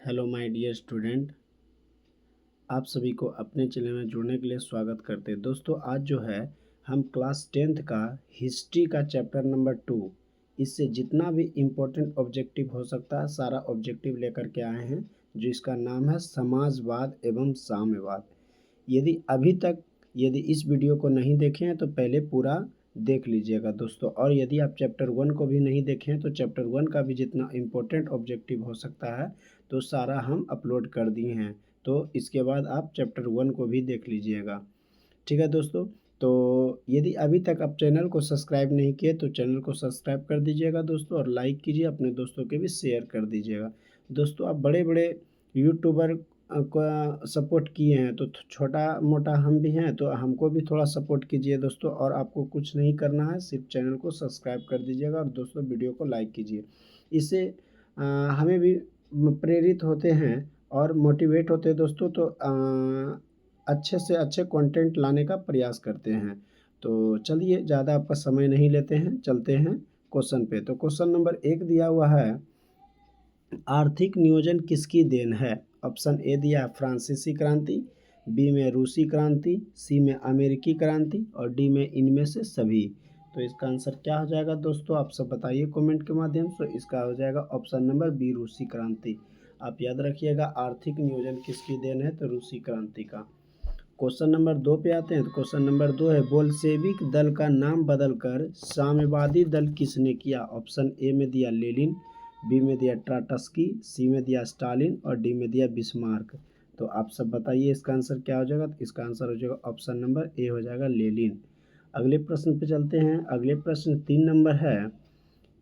Hello my dear student, आप सभी को अपने चैनल में जुड़ने के लिए स्वागत करते हैं। दोस्तों आज जो है हम क्लास 10th का हिस्ट्री का चैप्टर नंबर 2 इससे जितना भी इम्पोर्टेंट ऑब्जेक्टिव हो सकता है सारा ऑब्जेक्टिव लेकर के आए हैं, जो इसका नाम है समाजवाद एवं साम्यवाद। यदि इस वीडियो को नहीं देखे हैं तो पहले पूरा देख लीजिएगा दोस्तों, और यदि आप चैप्टर 1 को भी नहीं देखे हैं तो चैप्टर 1 का भी जितना इम्पोर्टेंट ऑब्जेक्टिव हो सकता है तो सारा हम अपलोड कर दिए हैं। तो इसके बाद आप चैप्टर 1 को भी देख लीजिएगा। ठीक है दोस्तों, तो यदि अभी तक आप चैनल को सब्सक्राइब नहीं किए तो चैनल को सब्सक्राइब कर दीजिएगा दोस्तों, और लाइक कीजिए, अपने दोस्तों के भी शेयर कर दीजिएगा। दोस्तों आप बड़े बड़े यूट्यूबर का सपोर्ट किए हैं तो छोटा मोटा हम भी हैं, तो हमको भी थोड़ा सपोर्ट कीजिए दोस्तों। और आपको कुछ नहीं करना है, सिर्फ चैनल को सब्सक्राइब कर दीजिएगा और दोस्तों वीडियो को लाइक कीजिए। इससे हमें भी प्रेरित होते हैं और मोटिवेट होते हैं दोस्तों, तो अच्छे से अच्छे कंटेंट लाने का प्रयास करते हैं। तो चलिए ज़्यादा आपका समय नहीं लेते हैं, चलते हैं क्वेश्चन पे। तो क्वेश्चन नंबर 1 दिया हुआ है, आर्थिक नियोजन किसकी देन है? ऑप्शन ए दिया है फ्रांसीसी क्रांति, बी में रूसी क्रांति, सी में अमेरिकी क्रांति और डी में इनमें से सभी। तो इसका आंसर क्या हो जाएगा दोस्तों, आप सब बताइए कमेंट के माध्यम से। इसका हो जाएगा ऑप्शन नंबर बी, रूसी क्रांति। आप याद रखिएगा, आर्थिक नियोजन किसकी देन है तो रूसी क्रांति का। क्वेश्चन नंबर 2 पे आते हैं। तो क्वेश्चन नंबर 2 है, बोल्शेविक दल का नाम बदलकर साम्यवादी दल किसने किया? ऑप्शन ए में दिया लेनिन, बी में दिया ट्राटस्की, सी में दिया स्टालिन और डी में दिया बिस्मार्क। तो आप सब बताइए इसका आंसर क्या हो जाएगा। तो इसका आंसर हो जाएगा ऑप्शन नंबर ए हो जाएगा लेनिन। अगले प्रश्न पे चलते हैं। अगले प्रश्न 3 नंबर है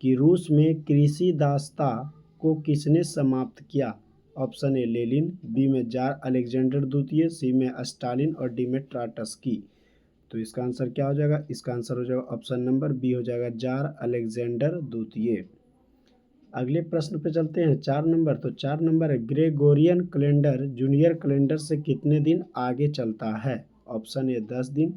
कि रूस में कृषि दासता को किसने समाप्त किया? ऑप्शन ए लेनिन, बी में जार अलेक्जेंडर द्वितीय, सी में स्टालिन और डी में ट्राटस्की। तो इसका आंसर क्या हो जाएगा? इसका आंसर हो जाएगा ऑप्शन नंबर बी हो जाएगा जार अलेक्जेंडर द्वितीय। अगले प्रश्न पे चलते हैं 4 नंबर। तो 4 नंबर है, ग्रेगोरियन कैलेंडर जूनियर कैलेंडर से कितने दिन आगे चलता है? ऑप्शन ए 10 दिन,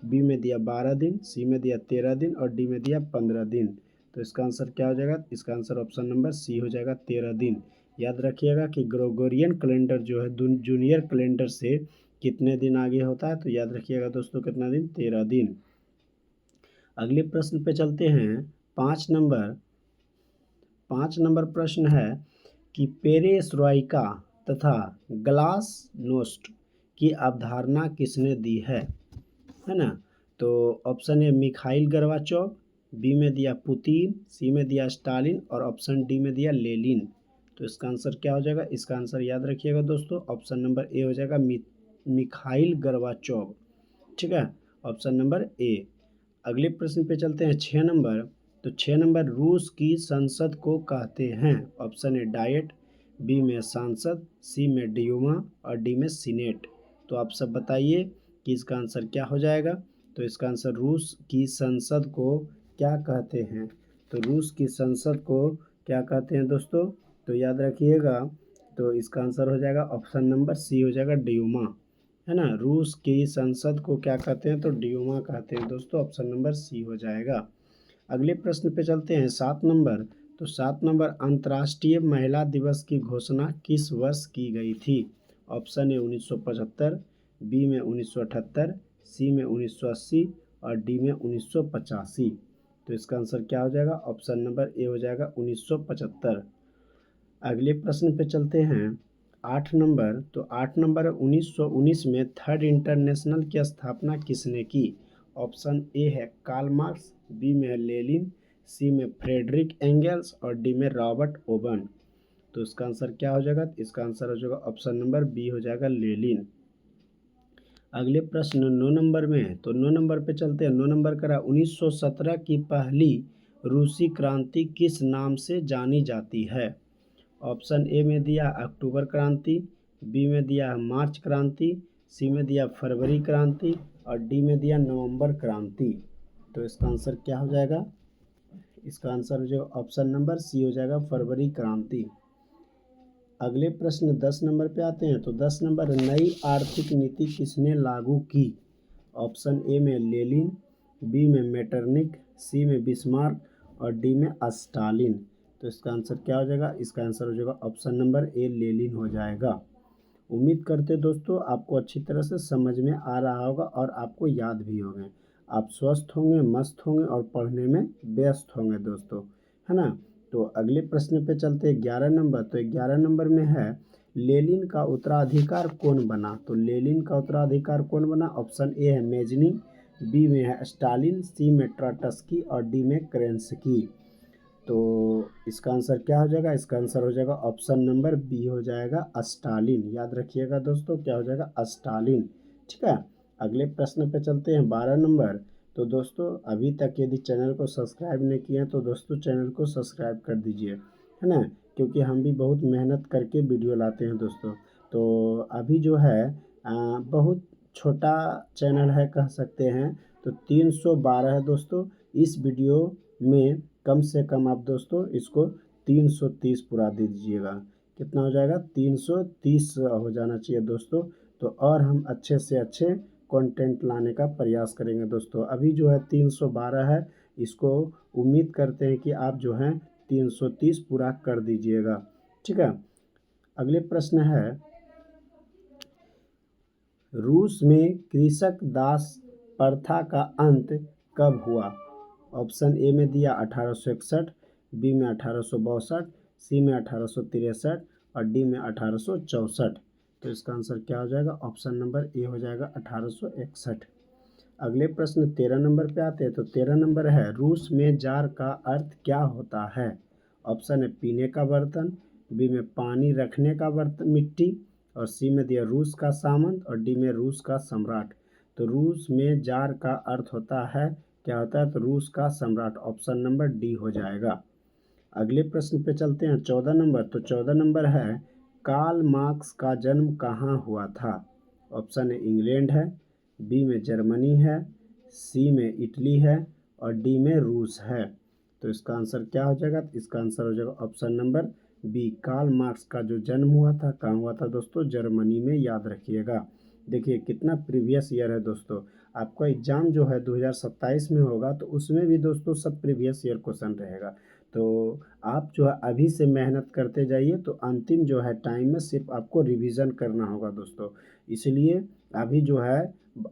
बी में दिया 12 दिन, सी में दिया 13 दिन और डी में दिया 15 दिन। तो इसका आंसर क्या हो जाएगा? इसका आंसर ऑप्शन नंबर सी हो जाएगा 13 दिन। याद रखिएगा कि ग्रेगोरियन कैलेंडर जो है जूनियर कैलेंडर से कितने दिन आगे होता है, तो याद रखिएगा दोस्तों कितना दिन, 13 दिन। अगले प्रश्न पे चलते हैं। 5 नंबर प्रश्न है कि पेरेस्ट्रोइका तथा ग्लासनोस्ट की अवधारणा किसने दी है ना? तो option A Mikhail Gorbachev, B में दिया पुतिन, सी में दिया स्टालिन और ऑप्शन डी में दिया लेनिन। तो इसका आंसर क्या हो जाएगा? इसका आंसर याद रखिएगा दोस्तों, ऑप्शन नंबर ए हो जाएगा मिखाइल गोर्बाचोव। ठीक है, ऑप्शन नंबर ए। अगले प्रश्न पे चलते हैं 6 नंबर। तो 6 नंबर, रूस की संसद को कहते हैं? ऑप्शन ए डाइट, बी में सांसद, सी में ड्यूमा और डी में सीनेट। तो आप सब बताइए कि इसका आंसर क्या हो जाएगा। तो इसका आंसर रूस की संसद को क्या कहते हैं? तो रूस की संसद को क्या कहते हैं दोस्तों? तो याद रखिएगा, तो इसका आंसर हो जाएगा ऑप्शन नंबर सी हो जाएगा ड्यूमा, है ना। रूस की संसद को क्या कहते हैं? तो ड्यूमा कहते हैं दोस्तों, ऑप्शन नंबर सी हो जाएगा। अगले प्रश्न पे चलते हैं 7 नंबर। तो 7 नंबर, अंतर्राष्ट्रीय महिला दिवस की घोषणा किस वर्ष की गई थी? ऑप्शन ए 1975, बी में 1978, सी में 1980 और डी में 1985। तो इसका आंसर क्या हो जाएगा? ऑप्शन नंबर ए हो जाएगा 1975। अगले प्रश्न पे चलते हैं 8 नंबर। तो 8 नंबर 1919 में थर्ड इंटरनेशनल की स्थापना किसने की? ऑप्शन ए है कार्ल मार्क्स, बी में लेनिन, सी में फ्रेडरिक एंगल्स और डी में रॉबर्ट ओवन। तो इसका आंसर क्या हो जाएगा? इसका आंसर हो जाएगा ऑप्शन नंबर बी हो जाएगा लेनिन। अगले प्रश्न 9 नंबर में है। तो 9 नंबर पे चलते हैं। 9 नंबर करा 1917 की पहली रूसी क्रांति किस नाम से जानी जाती है? ऑप्शन ए में दिया अक्टूबर क्रांति, बी में दिया मार्च क्रांति, सी में दिया फरवरी क्रांति और डी में दिया नवंबर क्रांति। तो इसका आंसर क्या हो जाएगा? इसका आंसर जो ऑप्शन नंबर सी हो जाएगा फरवरी क्रांति। अगले प्रश्न 10 नंबर पे आते हैं। तो 10 नंबर, नई आर्थिक नीति किसने लागू की? ऑप्शन ए में लेनिन, बी में मेटरनिक, सी में बिस्मार्क और डी में स्टालिन। तो इसका आंसर क्या हो जाएगा? इसका आंसर हो जाएगा ऑप्शन नंबर ए, लेनिन हो जाएगा। उम्मीद करते दोस्तों आपको अच्छी तरह से समझ में आ रहा होगा और आपको याद भी होंगे। आप स्वस्थ होंगे, मस्त होंगे और पढ़ने में व्यस्त होंगे दोस्तों, है ना? तो अगले प्रश्न पे चलते हैं 11 नंबर। तो 11 नंबर में है लेनिन का उत्तराधिकार कौन बना? तो लेनिन का उत्तराधिकार कौन बना? ऑप्शन ए है मेजनी, बी में है स्टालिन, सी में ट्रॉट्स्की और डी में केरेंस्की। तो इसका आंसर क्या हो जाएगा? इसका आंसर हो जाएगा ऑप्शन नंबर बी हो जाएगा स्टालिन। याद रखिएगा दोस्तों, क्या हो जाएगा? स्टालिन। ठीक है, अगले प्रश्न पे चलते हैं 12 नंबर। तो दोस्तों अभी तक यदि चैनल को सब्सक्राइब नहीं किए हैं तो दोस्तों चैनल को सब्सक्राइब कर दीजिए, है ना? क्योंकि हम भी बहुत मेहनत करके वीडियो लाते हैं दोस्तों। तो अभी जो है बहुत छोटा चैनल है कह सकते हैं। तो 312 है दोस्तों। इस वीडियो में कम से कम आप दोस्तों इसको 330 पूरा दे दीजिएगा। कितना हो जाएगा? 330 हो जाना चाहिए दोस्तों। तो और हम अच्छे से अच्छे कंटेंट लाने का प्रयास करेंगे दोस्तों। अभी जो है 312 है, इसको उम्मीद करते हैं कि आप जो है 330 पूरा कर दीजिएगा। ठीक है, अगले प्रश्न है रूस में कृषक दास प्रथा का अंत कब हुआ? ऑप्शन ए में दिया 1861, बी में 1862, सी में 1863 और डी में 1864। तो इसका आंसर क्या हो जाएगा? ऑप्शन नंबर ए हो जाएगा 1861। अगले प्रश्न 13 नंबर पे आते हैं। तो 13 नंबर है रूस में जार का अर्थ क्या होता है? ऑप्शन है पीने का बर्तन, बी में पानी रखने का बर्तन मिट्टी और सी में दिया रूस का सामंत और डी में रूस का सम्राट। तो रूस में जार का अर्थ होता है, क्या होता है? तो रूस का सम्राट। ऑप्शन नंबर डी हो जाएगा। अगले प्रश्न पे चलते हैं 14 नंबर। तो 14 नंबर है कार्ल मार्क्स का जन्म कहाँ हुआ था? ऑप्शन ए इंग्लैंड है, बी में जर्मनी है, सी में इटली है और डी में रूस है। तो इसका आंसर क्या हो जाएगा? इसका आंसर हो जाएगा option number B. Karl Marx का जो जन्म हुआ था कहाँ हुआ था दोस्तों? जर्मनी में। याद रखिएगा। देखिए कितना प्रीवियस ईयर है दोस्तों। आपका एग्ज़ाम जो है 2027 में होगा तो उसमें भी दोस्तों सब प्रीवियस ईयर क्वेश्चन रहेगा। तो आप जो है अभी से मेहनत करते जाइए तो अंतिम जो है टाइम में सिर्फ आपको रिवीजन करना होगा दोस्तों। इसलिए अभी जो है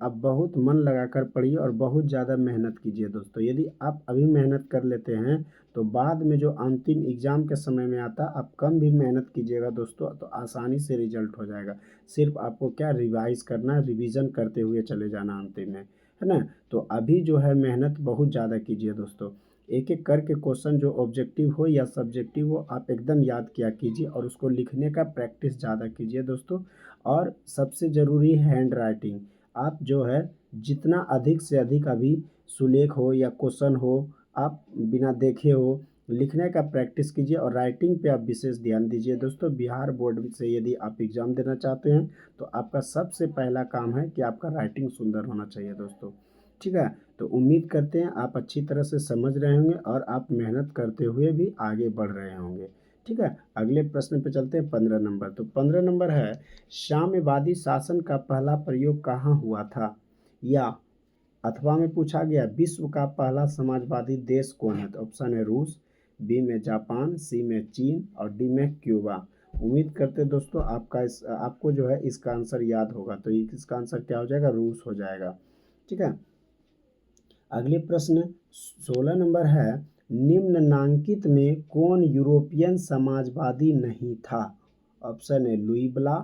आप बहुत मन लगाकर पढ़िए और बहुत ज़्यादा मेहनत कीजिए दोस्तों। यदि आप अभी मेहनत कर लेते हैं तो बाद में जो अंतिम एग्ज़ाम के समय में आता आप कम भी मेहनत कीजिएगा दोस्तों तो आसानी से रिजल्ट हो जाएगा। सिर्फ आपको क्या रिवाइज करना, रिवीजन करते हुए चले जाना अंतिम में, है ना? तो अभी जो है मेहनत बहुत ज़्यादा कीजिए दोस्तों। एक एक करके क्वेश्चन जो ऑब्जेक्टिव हो या सब्जेक्टिव हो आप एकदम याद किया कीजिए और उसको लिखने का प्रैक्टिस ज़्यादा कीजिए दोस्तों। और सबसे ज़रूरी हैंड राइटिंग। आप जो है जितना अधिक से अधिक अभी सुलेख हो या क्वेश्चन हो आप बिना देखे हो लिखने का प्रैक्टिस कीजिए और राइटिंग पे आप विशेष ध्यान दीजिए दोस्तों। बिहार बोर्ड से यदि आप एग्ज़ाम देना चाहते हैं तो आपका सबसे पहला काम है कि आपका राइटिंग सुंदर होना चाहिए दोस्तों। ठीक है, तो उम्मीद करते हैं आप अच्छी तरह से समझ रहे होंगे और आप मेहनत करते हुए भी आगे बढ़ रहे होंगे। ठीक है, अगले प्रश्न पे चलते हैं 15 नंबर। तो 15 नंबर है साम्यवादी शासन का पहला प्रयोग कहाँ हुआ था? या अथवा में पूछा गया विश्व का पहला समाजवादी देश कौन है? तो ऑप्शन है रूस, बी में जापान, सी में चीन और डी में क्यूबा। उम्मीद करते दोस्तों आपको जो है इसका आंसर याद होगा। तो इसका आंसर क्या हो जाएगा? रूस हो जाएगा। ठीक है, अगले प्रश्न 16 नंबर है निम्नलिखित में कौन यूरोपियन समाजवादी नहीं था? ऑप्शन है लुई ब्ला,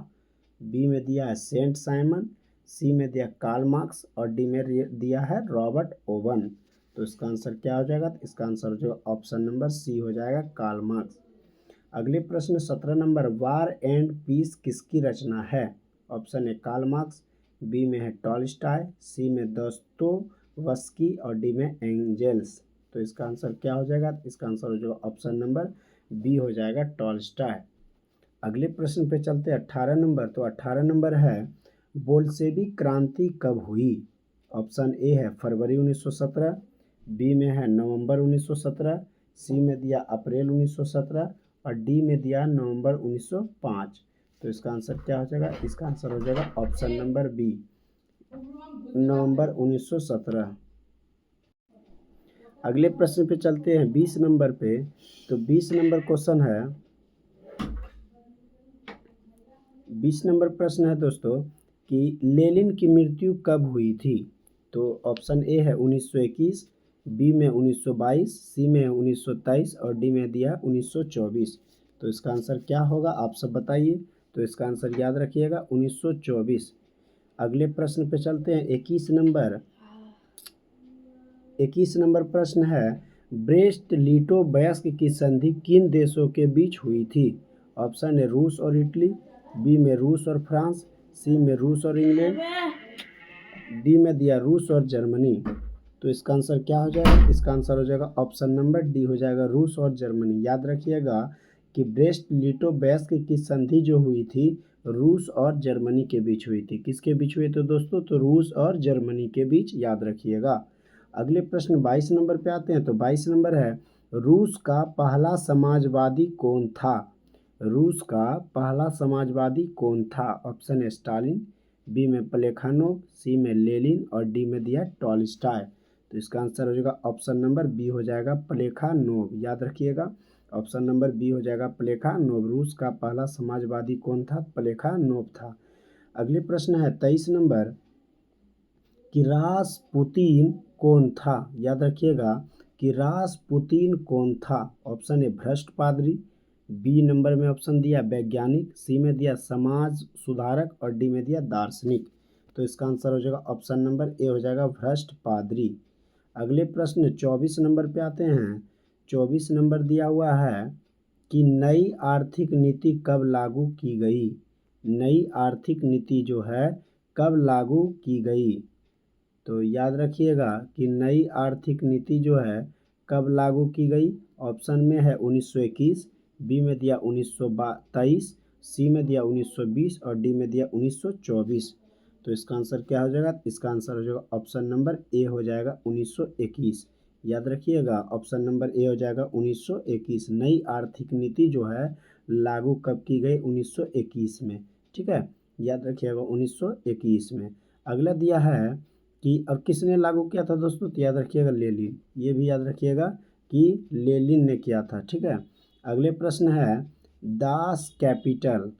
बी में दिया है सेंट साइमन, सी में दिया कार्ल मार्क्स और डी में दिया है रॉबर्ट ओवन। तो इसका आंसर क्या हो जाएगा? तो इसका आंसर हो जाएगा ऑप्शन नंबर सी हो जाएगा कार्ल मार्क्स। अगले प्रश्न 17 नंबर वार एंड पीस किसकी रचना है? ऑप्शन है कार्ल मार्क्स, बी में है टॉलस्टॉय, सी में दोस्तोयेव्स्की और डी में एंजेल्स। तो इसका आंसर क्या हो जाएगा? इसका आंसर हो जाएगा ऑप्शन नंबर बी हो जाएगा टॉलस्टॉय। अगले प्रश्न पे चलते हैं 18 नंबर। तो 18 नंबर है बोल्शेविक क्रांति कब हुई? ऑप्शन ए है फरवरी 1917, बी में है नवंबर 1917, सी में दिया अप्रैल 1917 और डी में दिया नवंबर 1905। तो इसका आंसर क्या हो जाएगा? इसका आंसर हो जाएगा ऑप्शन नंबर बी नवंबर 1917। अगले प्रश्न पे चलते हैं 20 नंबर पे। तो 20 नंबर क्वेश्चन है, 20 नंबर प्रश्न है दोस्तों कि लेनिन की मृत्यु कब हुई थी। तो ऑप्शन ए है 1921, बी में 1922, सी में 1923 और डी में दिया 1924। तो इसका आंसर क्या होगा आप सब बताइए। तो इसका आंसर याद रखिएगा 1924। अगले प्रश्न पे चलते हैं 21 नंबर। 21 नंबर प्रश्न है, ब्रेस्ट लिटोवस्क की संधि किन देशों के बीच हुई थी। ऑप्शन है रूस और इटली, बी में रूस और फ्रांस, सी में रूस और इंग्लैंड, डी में दिया रूस और जर्मनी। तो इसका आंसर क्या हो जाएगा, इसका आंसर हो जाएगा ऑप्शन नंबर डी हो जाएगा रूस और जर्मनी। याद रखिएगा कि ब्रेस्ट लिटोवस्क की संधि जो हुई थी रूस और जर्मनी के बीच हुई थी। किसके बीच हुई तो दोस्तों, तो रूस और जर्मनी के बीच, याद रखिएगा। अगले प्रश्न 22 नंबर पे आते हैं। तो 22 नंबर है, रूस का पहला समाजवादी कौन था। रूस का पहला समाजवादी कौन था। ऑप्शन है स्टालिन, बी में प्लेखानोव, सी में लेनिन और डी में दिया टॉलस्टॉय। तो इसका आंसर हो जाएगा ऑप्शन नंबर बी हो जाएगा प्लेखानोव। याद रखिएगा ऑप्शन नंबर बी हो जाएगा प्लेखानोव। रूस का पहला समाजवादी कौन था, प्लेखानोव था। अगले प्रश्न है 23 नंबर कि रासपुतीन कौन था। याद रखिएगा कि रासपुतीन कौन था। ऑप्शन ए भ्रष्ट पादरी, बी नंबर में ऑप्शन दिया वैज्ञानिक, सी में दिया समाज सुधारक और डी में दिया दार्शनिक। तो इसका आंसर हो जाएगा ऑप्शन नंबर ए हो जाएगा भ्रष्ट पादरी। अगले प्रश्न 24 नंबर पे आते हैं। 24 नंबर दिया हुआ है कि नई आर्थिक नीति कब लागू की गई। नई आर्थिक नीति जो है कब लागू की गई। तो याद रखिएगा कि नई आर्थिक नीति जो है कब लागू की गई। ऑप्शन में है 1921, बी में दिया 1923, सी में दिया 1920 और डी में दिया 1924। तो इसका आंसर क्या हो जाएगा, इसका आंसर हो जाएगा ऑप्शन नंबर ए हो जाएगा 1921। याद रखिएगा ऑप्शन नंबर ए हो जाएगा 1921। नई आर्थिक नीति जो है लागू कब की गई, 1921 में। ठीक है, याद रखिएगा 1921 में। अगला दिया है कि अब किसने लागू किया था दोस्तों, तो याद रखिएगा लेनिन। ये भी याद रखिएगा कि लेनिन ने किया था। ठीक है, अगले प्रश्न है दास कैपिटल।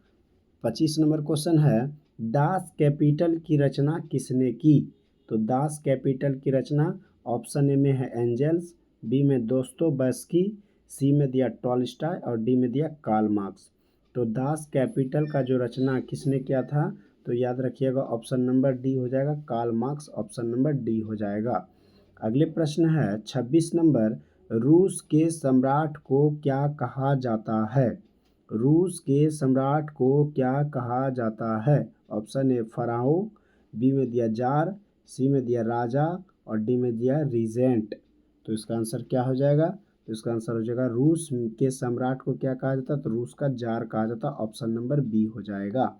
25 नंबर क्वेश्चन है, दास कैपिटल की रचना किसने की। तो दास कैपिटल की रचना ऑप्शन ए में है एंजल्स, बी में दोस्तोयेव्स्की, सी में दिया टॉलस्टॉय और डी में दिया कार्ल मार्क्स। तो दास कैपिटल का जो रचना किसने किया था, तो याद रखिएगा ऑप्शन नंबर डी हो जाएगा Karl Marx. Option number D हो जाएगा। अगले प्रश्न है 26 नंबर, रूस के सम्राट को क्या कहा जाता है। रूस के सम्राट को क्या कहा जाता है। ऑप्शन ए फराओ, बी में दिया जार, सी में दिया राजा और डी में दिया रीजेंट। तो इसका आंसर क्या हो जाएगा, तो इसका आंसर हो जाएगा रूस के सम्राट को क्या कहा जाता है, तो रूस का जार कहा जाता है। ऑप्शन नंबर बी हो जाएगा।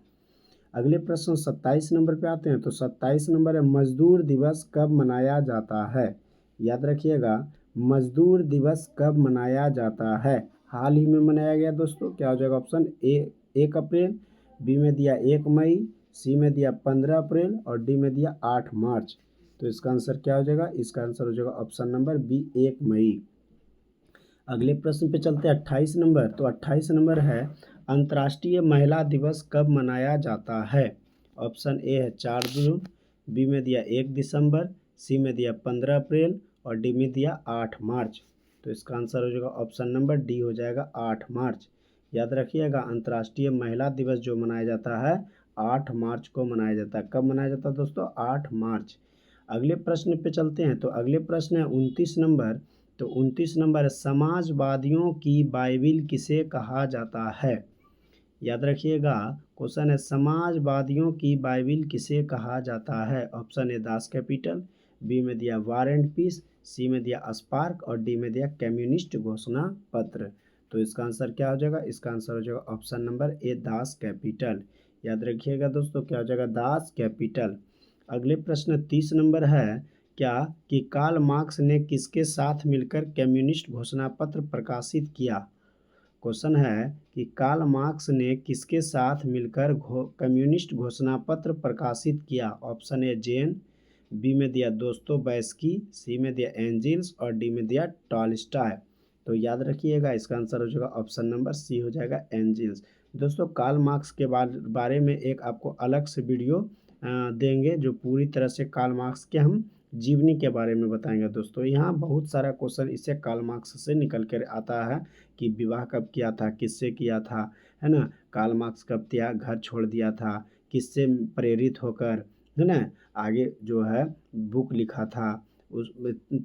अगले प्रश्न 27 नंबर पे आते हैं। तो 27 नंबर है, मजदूर दिवस कब मनाया जाता है। याद रखिएगा मजदूर दिवस कब मनाया जाता है। हाल ही में मनाया गया दोस्तों। क्या हो जाएगा ऑप्शन ए 1 अप्रैल, बी में दिया 1 मई, सी में दिया 15 अप्रैल और डी में दिया 8 मार्च। तो इसका आंसर क्या हो जाएगा, इसका आंसर हो जाएगा ऑप्शन नंबर बी 1 मई। अगले प्रश्न पे चलते हैं 28 नंबर। तो 28 नंबर है, अंतर्राष्ट्रीय महिला दिवस कब मनाया जाता है। ऑप्शन ए है 4 जून, बी में दिया 1 दिसंबर, सी में दिया 15 अप्रैल और डी में दिया 8 मार्च। तो इसका आंसर हो जाएगा ऑप्शन नंबर डी हो जाएगा 8 मार्च। याद रखिएगा अंतर्राष्ट्रीय महिला दिवस जो मनाया जाता है 8 मार्च को मनाया जाता है। कब मनाया जाता है दोस्तों, 8 मार्च। अगले प्रश्न पे चलते हैं। तो अगले प्रश्न है 29 नंबर। तो 29 नंबर, समाजवादियों की बाइबिल किसे कहा जाता है। याद रखिएगा क्वेश्चन है, समाजवादियों की बाइबिल किसे कहा जाता है। Option A Das Kapital, B में दिया वार एंड पीस, सी में दिया स्पार्क और डी में दिया कम्युनिस्ट घोषणा पत्र। तो इसका आंसर क्या हो जाएगा, इसका आंसर हो जाएगा option number A Das capital. याद रखिएगा दोस्तों क्या हो जाएगा, दास कैपिटल। अगले प्रश्न 30 नंबर है, क्या कि कार्ल मार्क्स ने किसके साथ मिलकर कम्युनिस्ट घोषणा पत्र प्रकाशित किया। क्वेश्चन है कि कार्ल मार्क्स ने किसके साथ मिलकर कम्युनिस्ट घोषणा पत्र प्रकाशित किया। ऑप्शन ए जेन, बी में दिया दोस्तोयेव्स्की, सी में दिया एंजिल्स और डी में दिया टॉलस्टॉय। तो याद रखिएगा इसका आंसर हो जाएगा ऑप्शन नंबर सी हो जाएगा एंजिल्स। दोस्तों कार्ल मार्क्स के बारे में एक आपको अलग से वीडियो देंगे जो पूरी तरह से कार्ल मार्क्स के हम जीवनी के बारे में बताएंगे दोस्तों। यहाँ बहुत सारा क्वेश्चन इससे कार्ल मार्क्स से निकल कर आता है कि विवाह कब किया था, किससे किया था, है ना, कार्ल मार्क्स कब घर छोड़ दिया था, किससे प्रेरित होकर, है ना, आगे जो है बुक लिखा था उस।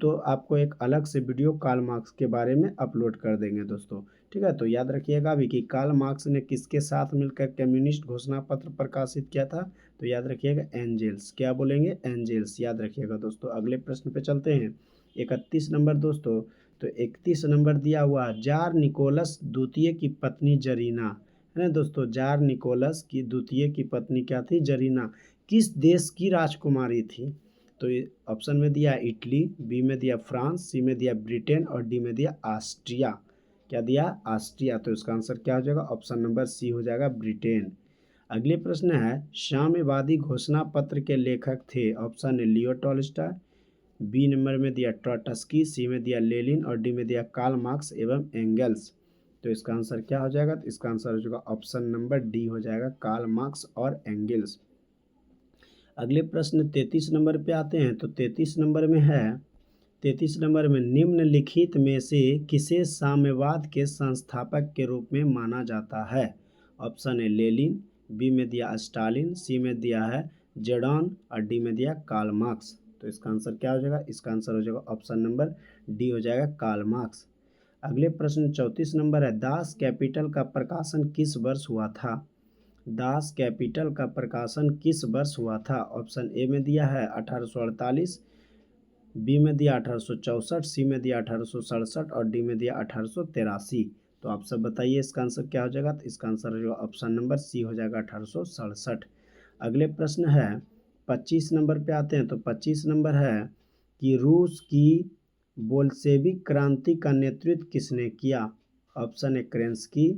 तो आपको एक अलग से वीडियो कार्ल मार्क्स के बारे में अपलोड कर देंगे दोस्तों। ठीक है, तो याद रखिएगा अभी कि कार्ल मार्क्स ने किसके साथ मिलकर कम्युनिस्ट घोषणा पत्र प्रकाशित किया था, तो याद रखिएगा एंजेल्स। क्या बोलेंगे? एंजेल्स, याद रखिएगा दोस्तों। अगले प्रश्न पे चलते हैं 31 नंबर दोस्तों। तो 31 नंबर दिया हुआ जार निकोलस द्वितीय की पत्नी जरीना, है ना दोस्तों, जार निकोलस की द्वितीय की पत्नी क्या थी? जरीना। किस देश की राजकुमारी थी? तो ये ऑप्शन में दिया इटली, बी में दिया फ्रांस, सी में दिया ब्रिटेन और डी में दिया ऑस्ट्रिया। क्या दिया? ऑस्ट्रिया। तो इसका आंसर क्या हो जाएगा? ऑप्शन नंबर सी हो जाएगा ब्रिटेन। अगले प्रश्न है साम्यवादी घोषणा पत्र के लेखक थे। ऑप्शन है लियो टॉलस्टॉय, बी नंबर में दिया ट्रॉट्स्की, सी में दिया लेनिन और डी में दिया कार्ल मार्क्स एवं एंगल्स। तो इसका आंसर क्या हो जाएगा? तो इसका आंसर हो जाएगा ऑप्शन नंबर डी हो जाएगा कार्ल मार्क्स और एंगल्स। अगले प्रश्न 33 नंबर पे आते हैं। तो 33 नंबर में है, 33 नंबर में निम्नलिखित में से किसे साम्यवाद के संस्थापक के रूप में माना जाता है? ऑप्शन है लेनिन, बी में दिया स्टालिन, सी में दिया है जेडॉन और डी में दिया कार्ल मार्क्स। तो इसका आंसर क्या हो जाएगा? इसका आंसर हो जाएगा ऑप्शन नंबर डी हो जाएगा कार्ल मार्क्स। अगले प्रश्न 34 नंबर है दास कैपिटल का प्रकाशन किस वर्ष हुआ था? दास कैपिटल का प्रकाशन किस वर्ष हुआ था? ऑप्शन ए में दिया है 1848, बी में दिया 1864, सी में दिया 1867 और डी में दिया 1883। तो आप सब बताइए इसका आंसर क्या हो जाएगा? तो इसका आंसर जो ऑप्शन नंबर सी हो जाएगा 1867। अगले प्रश्न है 25 नंबर पे आते हैं। तो 25 नंबर है कि रूस की बोल्शेविक क्रांति का नेतृत्व किसने किया? ऑप्शन है केरेंस्की,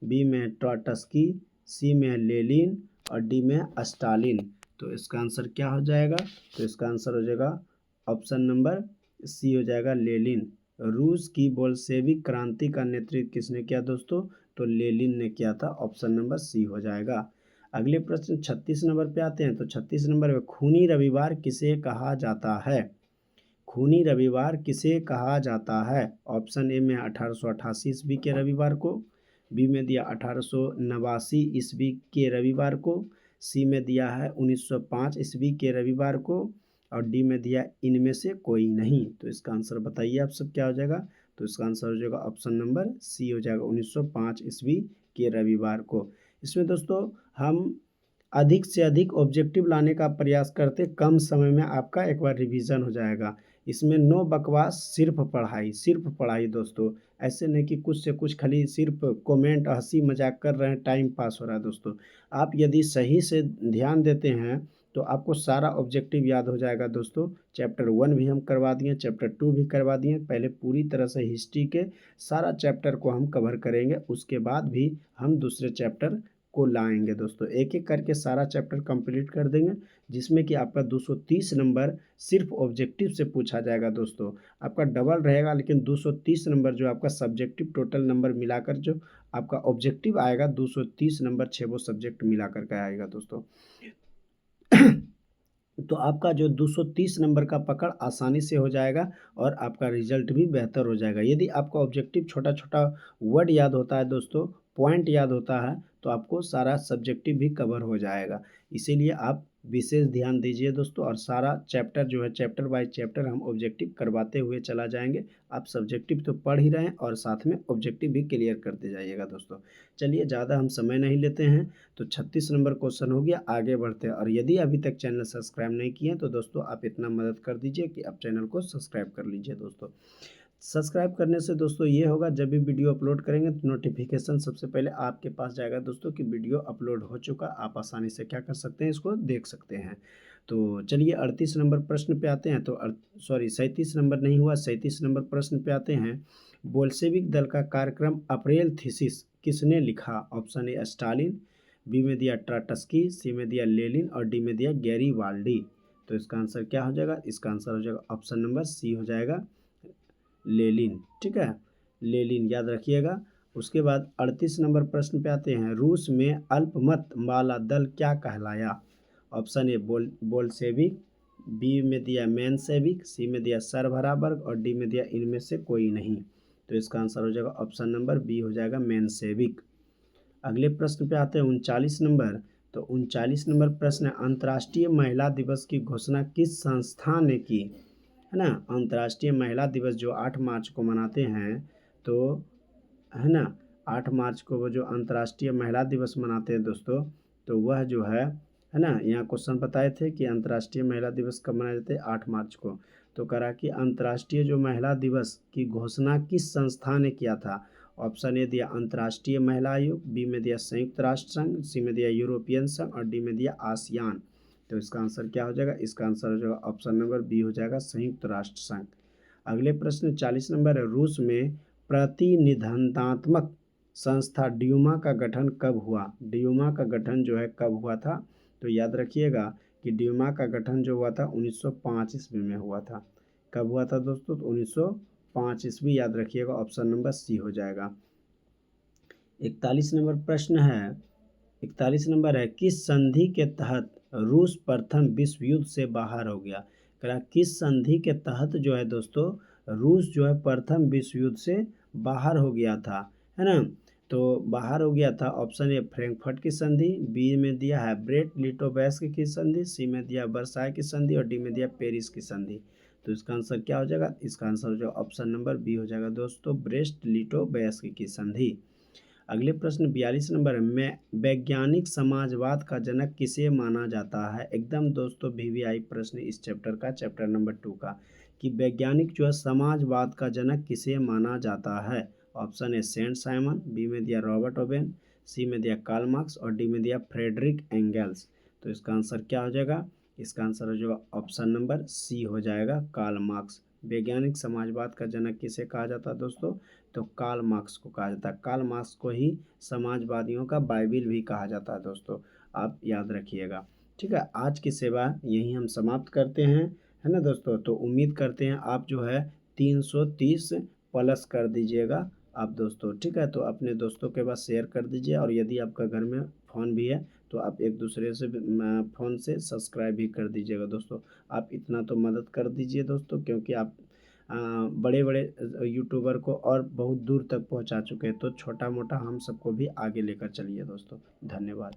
बी में ट्रॉट्स्की, सी में लेनिन और डी में स्टालिन। तो इसका आंसर क्या हो जाएगा? तो इसका आंसर हो जाएगा ऑप्शन नंबर सी हो जाएगा लेनिन। रूस की बोल्शेविक क्रांति का नेतृत्व किसने किया दोस्तों? तो लेनिन ने किया था। ऑप्शन नंबर सी हो जाएगा। अगले प्रश्न 36 नंबर पे आते हैं। तो 36 नंबर में खूनी रविवार किसे कहा जाता है? खूनी रविवार किसे कहा जाता है? ऑप्शन ए में 1888 ईस्वी के रविवार को, बी में दिया 1889 ईस्वी के रविवार को, सी में दिया है 1905 ईस्वी के रविवार को और डी में दिया इनमें से कोई नहीं। तो इसका आंसर बताइए आप सब क्या हो जाएगा? तो इसका आंसर हो जाएगा ऑप्शन नंबर सी हो जाएगा 1905 ईस्वी के रविवार को। इसमें दोस्तों हम अधिक से अधिक ऑब्जेक्टिव लाने का प्रयास करते, कम समय में आपका एक बार रिवीजन हो जाएगा। इसमें नो बकवास, सिर्फ पढ़ाई दोस्तों। ऐसे नहीं कि कुछ से कुछ खाली सिर्फ कमेंट हंसी मजाक कर रहे हैं, टाइम पास हो रहा है दोस्तों। आप यदि सही से ध्यान देते हैं तो आपको सारा ऑब्जेक्टिव याद हो जाएगा दोस्तों। चैप्टर 1 भी हम करवा दिए, चैप्टर 2 भी करवा दिए। पहले पूरी तरह से हिस्ट्री के सारा चैप्टर को हम कवर करेंगे, उसके बाद भी हम दूसरे चैप्टर को लाएंगे दोस्तों। एक एक करके सारा चैप्टर कंप्लीट कर देंगे, जिसमें कि आपका 230 नंबर सिर्फ ऑब्जेक्टिव से पूछा जाएगा दोस्तों। आपका डबल रहेगा, लेकिन 230 नंबर जो आपका सब्जेक्टिव टोटल नंबर मिलाकर जो आपका ऑब्जेक्टिव आएगा 230 नंबर 6 सब्जेक्ट मिलाकर के आएगा दोस्तों। तो आपका जो 230 नंबर का पकड़ आसानी से हो जाएगा और आपका रिजल्ट भी बेहतर हो जाएगा। यदि आपका ऑब्जेक्टिव छोटा छोटा वर्ड याद होता है दोस्तों, पॉइंट याद होता है, तो आपको सारा सब्जेक्टिव भी कवर हो जाएगा। इसीलिए आप विशेष ध्यान दीजिए दोस्तों, और सारा चैप्टर जो है चैप्टर बाय चैप्टर हम ऑब्जेक्टिव करवाते हुए चला जाएंगे। आप सब्जेक्टिव तो पढ़ ही रहे हैं और साथ में ऑब्जेक्टिव भी क्लियर करते जाइएगा दोस्तों। चलिए ज़्यादा हम समय नहीं लेते हैं। तो 36 नंबर क्वेश्चन हो गया, आगे बढ़ते हैं। और यदि अभी तक चैनल सब्सक्राइब नहीं किए तो दोस्तों आप इतना मदद कर दीजिए कि आप चैनल को सब्सक्राइब कर लीजिए दोस्तों। सब्सक्राइब करने से दोस्तों ये होगा, जब भी वीडियो अपलोड करेंगे तो नोटिफिकेशन सबसे पहले आपके पास जाएगा दोस्तों कि वीडियो अपलोड हो चुका। आप आसानी से क्या कर सकते हैं, इसको देख सकते हैं। तो चलिए 38 नंबर प्रश्न पे आते हैं। तो 37 नंबर नहीं हुआ, 37 नंबर प्रश्न पे आते हैं। बोल्शेविक दल का कार्यक्रम अप्रैल थीसिस किसने लिखा? ऑप्शन ए स्टालिन, बी में दिया ट्रॉट्स्की, सी में दिया लेनिन और डी में दिया गैरिबाल्डी। तो इसका आंसर क्या हो जाएगा, इसका आंसर हो जाएगा ऑप्शन नंबर सी हो जाएगा लेलिन। ठीक है, लेलिन याद रखिएगा। उसके बाद 38 नंबर प्रश्न पे आते हैं, रूस में अल्पमत वाला दल क्या कहलाया। ऑप्शन ए बोल्शेविक, बी में दिया मेंशेविक, सी में दिया सरबराबर और डी में दिया इनमें से कोई नहीं। तो इसका आंसर हो जाएगा ऑप्शन नंबर बी हो जाएगा मेंशेविक। अगले प्रश्न पे आते हैं 39 नंबर। तो 39 नंबर प्रश्न है, अंतर्राष्ट्रीय महिला दिवस की घोषणा किस संस्था ने की, है ना। अंतर्राष्ट्रीय महिला दिवस जो 8 मार्च को मनाते हैं, तो है ना 8 मार्च को वो जो अंतर्राष्ट्रीय महिला दिवस मनाते हैं दोस्तों, तो वह जो है ना, यहाँ क्वेश्चन बताए थे कि अंतर्राष्ट्रीय महिला दिवस कब मनाए जाते हैं, 8 मार्च को। तो करा कि अंतर्राष्ट्रीय जो महिला दिवस की घोषणा किस संस्था ने किया था। ऑप्शन ए दिया अंतर्राष्ट्रीय महिला आयोग, बी में दिया संयुक्त राष्ट्र संघ, सी में दिया यूरोपियन संघ और डी में दिया आसियान। तो इसका आंसर क्या हो जाएगा, इसका आंसर हो जाएगा ऑप्शन नंबर बी हो जाएगा संयुक्त राष्ट्र संघ। अगले प्रश्न 40 नंबर है, रूस में प्रतिनिधात्मक संस्था ड्यूमा का गठन कब हुआ। ड्यूमा का गठन जो है कब हुआ था, तो याद रखिएगा कि ड्यूमा का गठन जो हुआ था 1905 ईस्वी में हुआ था। कब हुआ था दोस्तों, तो 1905 ईस्वी, याद रखिएगा ऑप्शन नंबर सी हो जाएगा। 41 नंबर प्रश्न है, 41 नंबर है, किस संधि के तहत रूस प्रथम विश्व युद्ध से बाहर हो गया। किस संधि के तहत जो है दोस्तों रूस जो है प्रथम विश्व युद्ध से बाहर हो गया था, है ना। तो बाहर हो गया था, ऑप्शन ए फ्रैंकफर्ट की संधि, बी में दिया है ब्रेस्ट लिटोवेस्क की संधि, सी में दिया वर्साय की संधि और डी में दिया पेरिस की संधि। तो इसका आंसर क्या हो जाएगा, इसका आंसर जो ऑप्शन नंबर बी हो जाएगा दोस्तों ब्रेस्ट लिटोवेस्क की संधि। अगले प्रश्न 42 नंबर में, वैज्ञानिक समाजवाद का जनक किसे माना जाता है। एकदम दोस्तों वीवीआई प्रश्न इस चैप्टर का, चैप्टर नंबर 2 का, कि वैज्ञानिक जो है समाजवाद का जनक किसे माना जाता है। Option A Saint Simon, B में दिया रॉबर्ट ओवेन, सी में दिया कार्ल मार्क्स और डी में दिया फ्रेडरिक एंगल्स। तो इसका आंसर क्या हो जाएगा, इसका आंसर हो जाएगा ऑप्शन नंबर सी हो जाएगा कार्ल मार्क्स। वैज्ञानिक समाजवाद का जनक किसे कहा जाता है दोस्तों, तो कार्ल मार्क्स को कहा जाता है। कार्ल मार्क्स को ही समाजवादियों का बाइबिल भी कहा जाता है दोस्तों, आप याद रखिएगा। ठीक है, आज की सेवा यहीं हम समाप्त करते हैं, है ना दोस्तों। तो उम्मीद करते हैं आप जो है 330 प्लस कर दीजिएगा आप दोस्तों। ठीक है, तो अपने दोस्तों के पास शेयर कर दीजिए, और यदि आपका घर में फ़ोन भी है तो आप एक दूसरे से फ़ोन से सब्सक्राइब भी कर दीजिएगा दोस्तों। आप इतना तो मदद कर दीजिए दोस्तों, क्योंकि आप बड़े बड़े यूट्यूबर को और बहुत दूर तक पहुंचा चुके हैं, तो छोटा मोटा हम सबको भी आगे लेकर चलिए दोस्तों। धन्यवाद।